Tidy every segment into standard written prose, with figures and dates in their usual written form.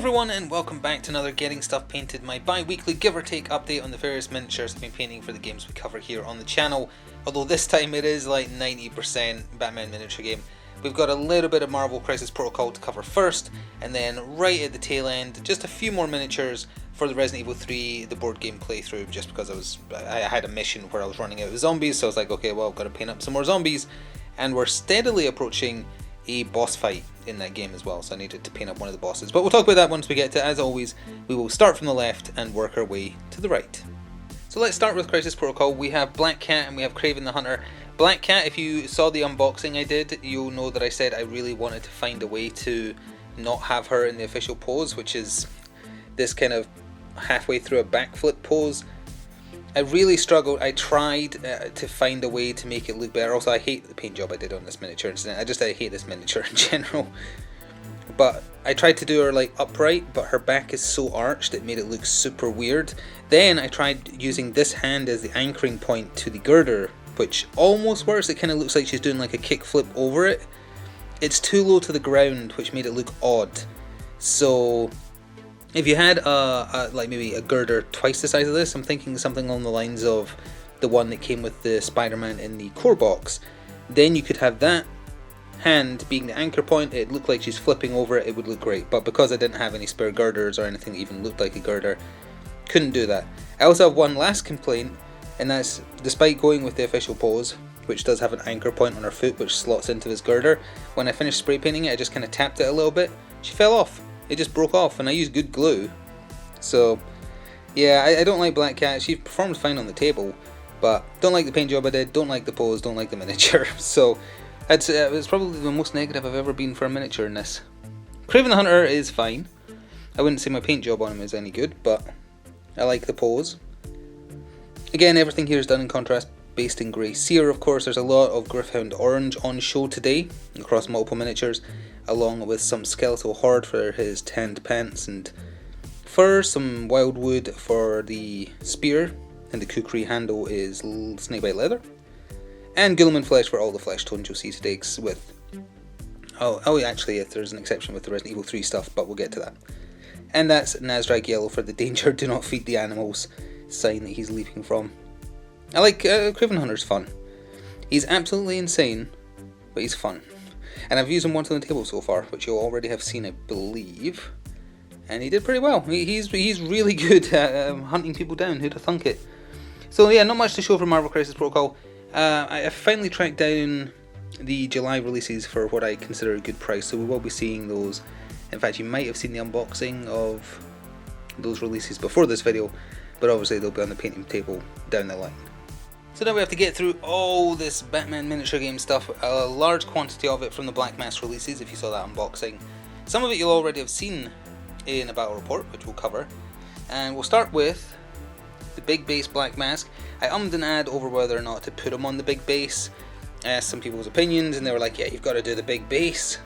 everyone, and welcome back to another Getting Stuff Painted, my bi-weekly give or take update on the various miniatures I've been painting for the games we cover here on the channel. Although this time it is like 90% Batman miniature game. We've got a little bit of Marvel Crisis Protocol to cover first, and then right at the tail end, just a few more miniatures for the Resident Evil 3, the board game playthrough, just because I had a mission where I was running out of zombies, so I was like, okay, well, I've got to paint up some more zombies, and we're steadily approaching a boss fight in that game as well, so I needed to paint up one of the bosses. But we'll talk about that once we get to it. As always, we will start from the left and work our way to the right. So let's start with Crisis Protocol. We have Black Cat and we have Kraven the Hunter. Black Cat, if you saw the unboxing I did, you'll know that I said I really wanted to find a way to not have her in the official pose, which is this kind of halfway through a backflip pose. I really struggled. I tried to find a way to make it look better. Also, I hate the paint job I did on this miniature incident. I hate this miniature in general. But I tried to do her like upright, but her back is so arched it made it look super weird. Then I tried using this hand as the anchoring point to the girder, which almost works. It kind of looks like she's doing like a kick flip over it. It's too low to the ground, which made it look odd. So if you had like maybe a girder twice the size of this, I'm thinking something along the lines of the one that came with the Spider-Man in the core box, then you could have that hand being the anchor point. It looked like she's flipping over it, it would look great. But because I didn't have any spare girders or anything that even looked like a girder, couldn't do that. I also have one last complaint, and that's despite going with the official pose, which does have an anchor point on her foot which slots into this girder, when I finished spray painting it, I just kind of tapped it a little bit, she fell off. It just broke off, and I used good glue. So yeah, I don't like Black Cat. She performed fine on the table, but don't like the paint job I did, don't like the pose, don't like the miniature. So it's probably the most negative I've ever been for a miniature in this. Kraven the Hunter is fine. I wouldn't say my paint job on him is any good, but I like the pose. Again, everything here is done in contrast, based in grey cere. Of course, there's a lot of Gryph-hound orange on show today across multiple miniatures, along with some skeletal horde for his tanned pants and fur, some wildwood for the spear, and the kukri handle is snakebite leather, and Guilliman flesh for all the flesh tones you'll see today with... Oh, actually, if there's an exception with the Resident Evil 3 stuff, but we'll get to that. And that's Nazdrag yellow for the danger, do not feed the animals sign that he's leaping from. I like Kraven Hunter's fun. He's absolutely insane, but he's fun. And I've used him once on the table so far, which you'll already have seen, I believe. And he did pretty well. He's really good at hunting people down, who'd have thunk it. So yeah, not much to show for Marvel Crisis Protocol. I finally tracked down the July releases for what I consider a good price, so we will be seeing those. In fact, you might have seen the unboxing of those releases before this video, but obviously they'll be on the painting table down the line. So now we have to get through all this Batman miniature game stuff, a large quantity of it from the Black Mask releases, if you saw that unboxing. Some of it you'll already have seen in a battle report, which we'll cover. And we'll start with the big base Black Mask. I ummed and ahed over whether or not to put him on the big base. Asked some people's opinions, and they were like, yeah, you've got to do the big base.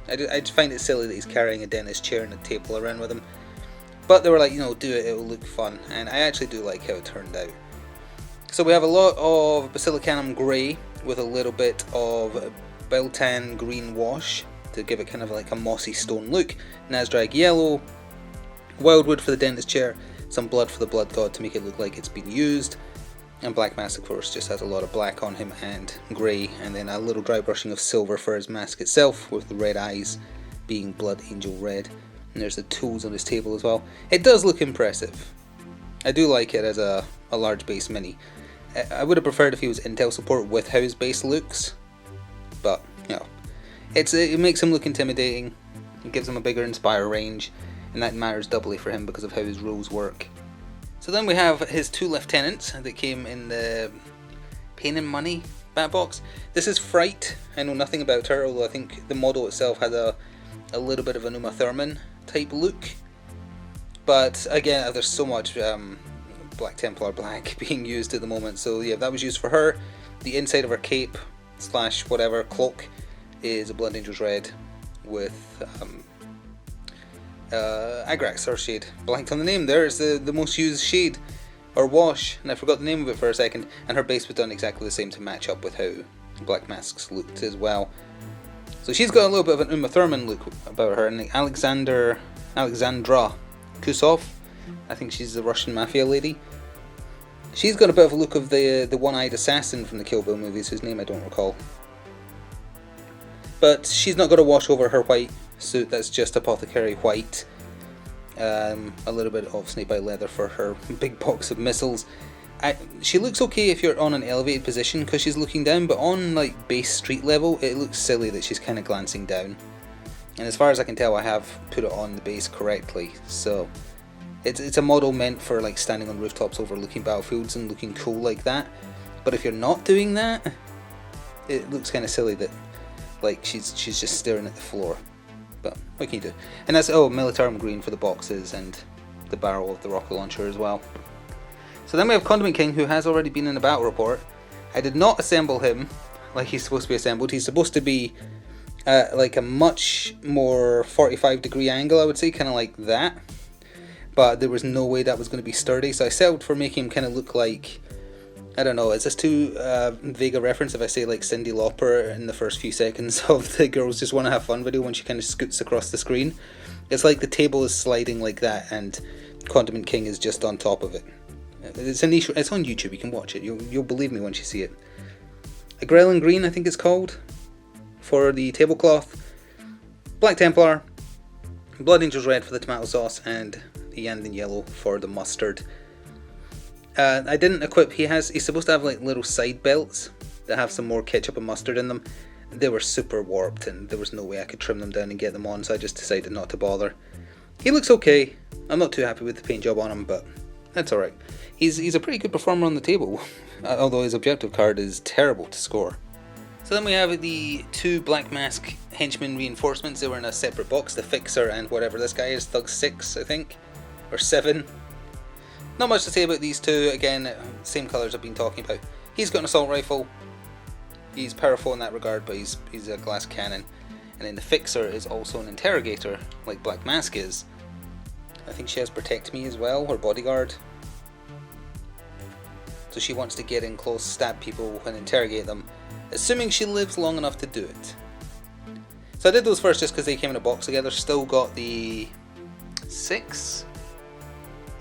I just find it silly that he's carrying a dentist chair and a table around with him. But they were like, you know, do it, it'll look fun. And I actually do like how it turned out. So we have a lot of Basilicanum Grey with a little bit of Beltan Green wash to give it kind of like a mossy stone look. Nazdrag Yellow, Wildwood for the dentist chair, some blood for the blood god to make it look like it's been used, and Black Mask of course just has a lot of black on him and grey, and then a little dry brushing of silver for his mask itself, with the red eyes being Blood Angel red. And there's the tools on his table as well. It does look impressive. I do like it as a large base mini. I would have preferred if he was Intel support with how his base looks, but you know, it makes him look intimidating. It gives him a bigger Inspire range, and that matters doubly for him because of how his rules work. So then we have his two lieutenants that came in the Pain and Money bat box. This is Fright. I know nothing about her, although I think the model itself has a little bit of an Uma Thurman type look. But again, there's so much Black Templar black being used at the moment, so yeah, that was used for her. The inside of her cape slash whatever cloak is a Blood Angel's red with Agrax or shade. Blanked on the name there. It's the most used shade or wash, and I forgot the name of it for a second. And her base was done exactly the same to match up with how Black Mask's looked as well. So she's got a little bit of an Uma Thurman look about her, and Alexandra Kusov. I think she's the Russian mafia lady. She's got a bit of a look of the one-eyed assassin from the Kill Bill movies, whose name I don't recall. But she's not got a wash over her white suit, that's just apothecary white. A little bit of snake-bite leather for her big box of missiles. She looks okay if you're on an elevated position because she's looking down, but on like base street level it looks silly that she's kind of glancing down. And as far as I can tell, I have put it on the base correctly, so it's a model meant for like standing on rooftops overlooking battlefields and looking cool like that. But if you're not doing that, it looks kind of silly that like she's just staring at the floor. But what can you do? And that's militarum green for the boxes and the barrel of the rocket launcher as well. So then we have Condiment King, who has already been in a battle report. I did not assemble him like he's supposed to be assembled. He's supposed to be like a much more 45-degree angle, I would say, kind of like that. But there was no way that was going to be sturdy, so I settled for making him kind of look like, I don't know, is this too vague a reference if I say like Cyndi Lauper in the first few seconds of the Girls Just Want to Have Fun video when she kind of scoots across the screen? It's like the table is sliding like that and Condiment King is just on top of it. It's on YouTube, you can watch it, you'll believe me once you see it. A Grelin Green, I think it's called, for the tablecloth. Black Templar, Blood Angels Red for the tomato sauce, and the Yandin Yellow for the mustard. I didn't equip, he's supposed to have like little side belts that have some more ketchup and mustard in them. They were super warped and there was no way I could trim them down and get them on, so I just decided not to bother. He looks okay. I'm not too happy with the paint job on him, but that's alright. He's a pretty good performer on the table, although his objective card is terrible to score. So then we have the two Black Mask henchmen reinforcements. They were in a separate box, the Fixer and whatever this guy is, Thug 6 I think, or 7. Not much to say about these two, again, same colours I've been talking about. He's got an assault rifle, he's powerful in that regard, but he's a glass cannon. And then the Fixer is also an interrogator, like Black Mask is. I think she has Protect Me as well, or Bodyguard. So she wants to get in close, stab people and interrogate them, assuming she lives long enough to do it. So I did those first just because they came in a box together. Still got the 6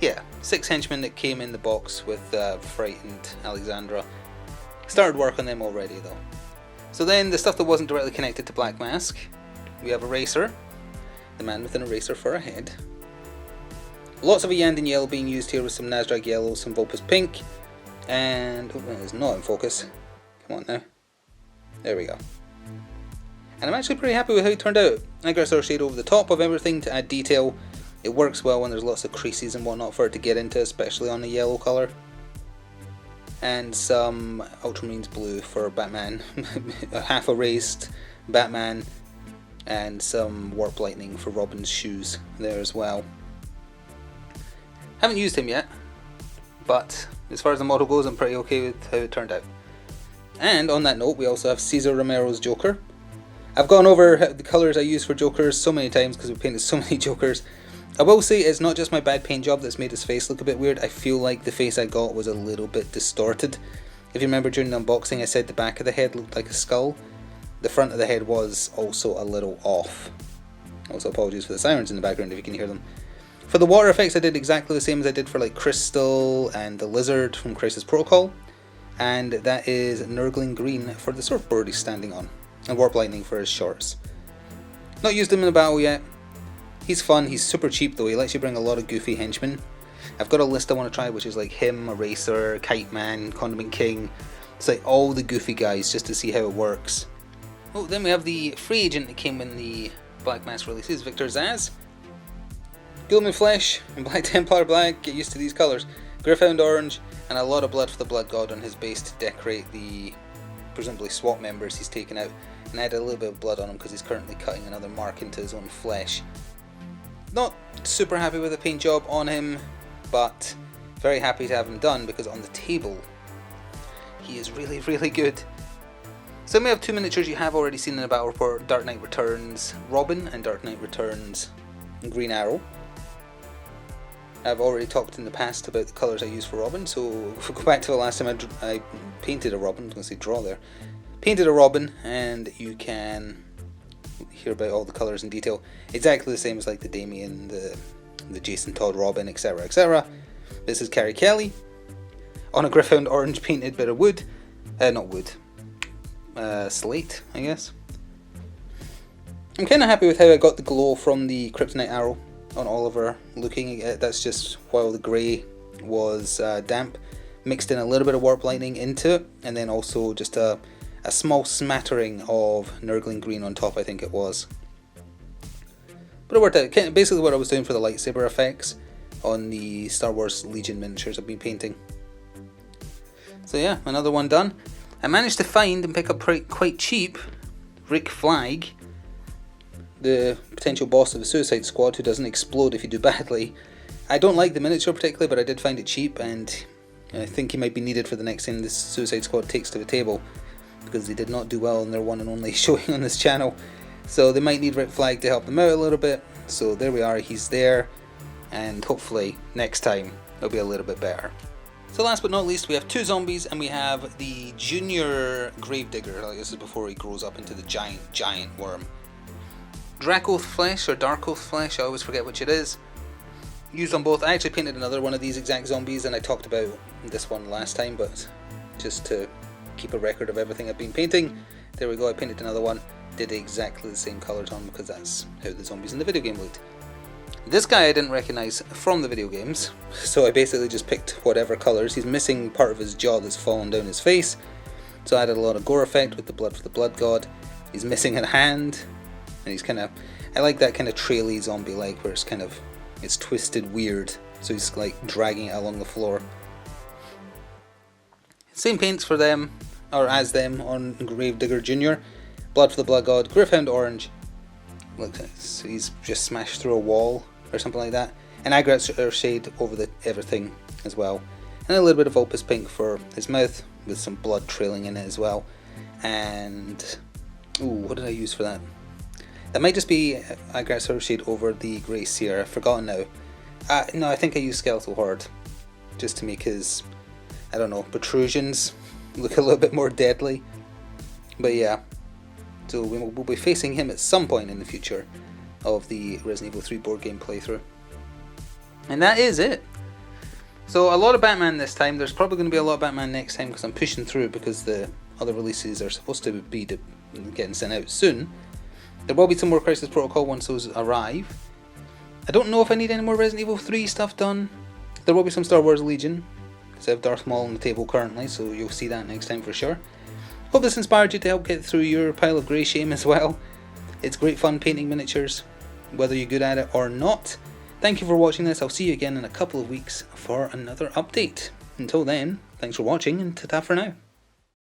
henchmen that came in the box with Fright and Alexandra. Started work on them already though. So then the stuff that wasn't directly connected to Black Mask, we have Eraser, the man with an eraser for a head. Lots of a Yandin Yellow being used here with some Nasdaq Yellow, some Vulpus Pink, and that is not in focus. Come on now. There we go. And I'm actually pretty happy with how it turned out. I got a shade over the top of everything to add detail. It works well when there's lots of creases and whatnot for it to get into, especially on the yellow colour. And some Ultramarines blue for Batman, a half erased Batman, and some Warp Lightning for Robin's shoes there as well. Haven't used him yet, but as far as the model goes, I'm pretty okay with how it turned out. And on that note, we also have Cesar Romero's Joker. I've gone over the colours I use for Jokers so many times because we've painted so many Jokers. I will say it's not just my bad paint job that's made his face look a bit weird. I feel like the face I got was a little bit distorted. If you remember during the unboxing I said the back of the head looked like a skull. The front of the head was also a little off. Also apologies for the sirens in the background if you can hear them. For the water effects I did exactly the same as I did for like Crystal and the Lizard from Crisis Protocol. And that is Nurgling Green for the surfboard he's standing on. And Warp Lightning for his shorts. Not used him in a battle yet. He's fun, he's super cheap though, he lets you bring a lot of goofy henchmen. I've got a list I want to try which is like him, Eraser, Kite Man, Condiment King. It's like all the goofy guys just to see how it works. Oh, then we have the free agent that came in the Black Mask releases, Victor Zsasz. Gilman Flesh and Black Templar Black, get used to these colours. Gryph-hound Orange, and a lot of blood for the Blood God on his base to decorate the presumably SWAT members he's taken out. And I added a little bit of blood on him because he's currently cutting another mark into his own flesh. Not super happy with the paint job on him, but very happy to have him done because on the table he is really, really good. So we have two miniatures you have already seen in a battle report, Dark Knight Returns Robin and Dark Knight Returns Green Arrow. I've already talked in the past about the colours I use for Robin, so if we go back to the last time I painted a Robin, I was going to say draw there, painted a Robin, and you can hear about all the colours in detail. Exactly the same as like the Damien, the Jason Todd Robin, etc, etc. This is Carrie Kelly on a Gryph-hound orange painted bit of wood. Not wood. Slate, I guess. I'm kind of happy with how I got the glow from the Kryptonite arrow on Oliver looking. That's just while the grey was damp. Mixed in a little bit of warp lightning into it, and then also just a small smattering of Nurgling green on top, I think it was. But it worked out. Basically what I was doing for the lightsaber effects on the Star Wars Legion miniatures I've been painting. So yeah, another one done. I managed to find and pick up quite cheap Rick Flag, the potential boss of the Suicide Squad who doesn't explode if you do badly. I don't like the miniature particularly, but I did find it cheap, and I think he might be needed for the next thing this Suicide Squad takes to the table, because they did not do well in their one and only showing on this channel. So they might need Rick Flag to help them out a little bit. So there we are, he's there, and hopefully next time it'll be a little bit better. So last but not least, we have two zombies, and we have the junior Gravedigger. Like, this is before he grows up into the giant worm. Dracoth Flesh or Darkoth Flesh, I always forget which it is. Used on both. I actually painted another one of these exact zombies, and I talked about this one last time, but just to keep a record of everything I've been painting, there we go, I painted another one, did exactly the same colours on, because that's how the zombies in the video game looked. This guy I didn't recognise from the video games, so I basically just picked whatever colours. He's missing part of his jaw that's fallen down his face, so I added a lot of gore effect with the blood for the blood god. He's missing a hand, and he's kind of, I like that kind of traily zombie like, where it's twisted weird, so he's like dragging it along the floor. Same paints for them, or as them, on Gravedigger Jr. Blood for the Blood God, Gryph-hound orange. Look, so he's just smashed through a wall or something like that. And Agrat shade over everything as well. And a little bit of opus pink for his mouth, with some blood trailing in it as well. And ooh, what did I use for that? That might just be Agrat shade over the Grey Seer. I've forgotten now. No, I think I used Skeletal Horde just to make his, I don't know, protrusions look a little bit more deadly. But yeah, so we'll be facing him at some point in the future of the Resident Evil 3 board game playthrough. And that is it. So a lot of Batman this time. There's probably going to be a lot of Batman next time, because I'm pushing through, because the other releases are supposed to be getting sent out soon. There will be some more Crisis Protocol once those arrive. I don't know if I need any more Resident Evil 3 stuff done. There will be some Star Wars Legion, because I have Darth Maul on the table currently, so you'll see that next time for sure. Hope this inspired you to help get through your pile of grey shame as well. It's great fun painting miniatures, whether you're good at it or not. Thank you for watching this. I'll see you again in a couple of weeks for another update. Until then, thanks for watching, and ta-ta for now.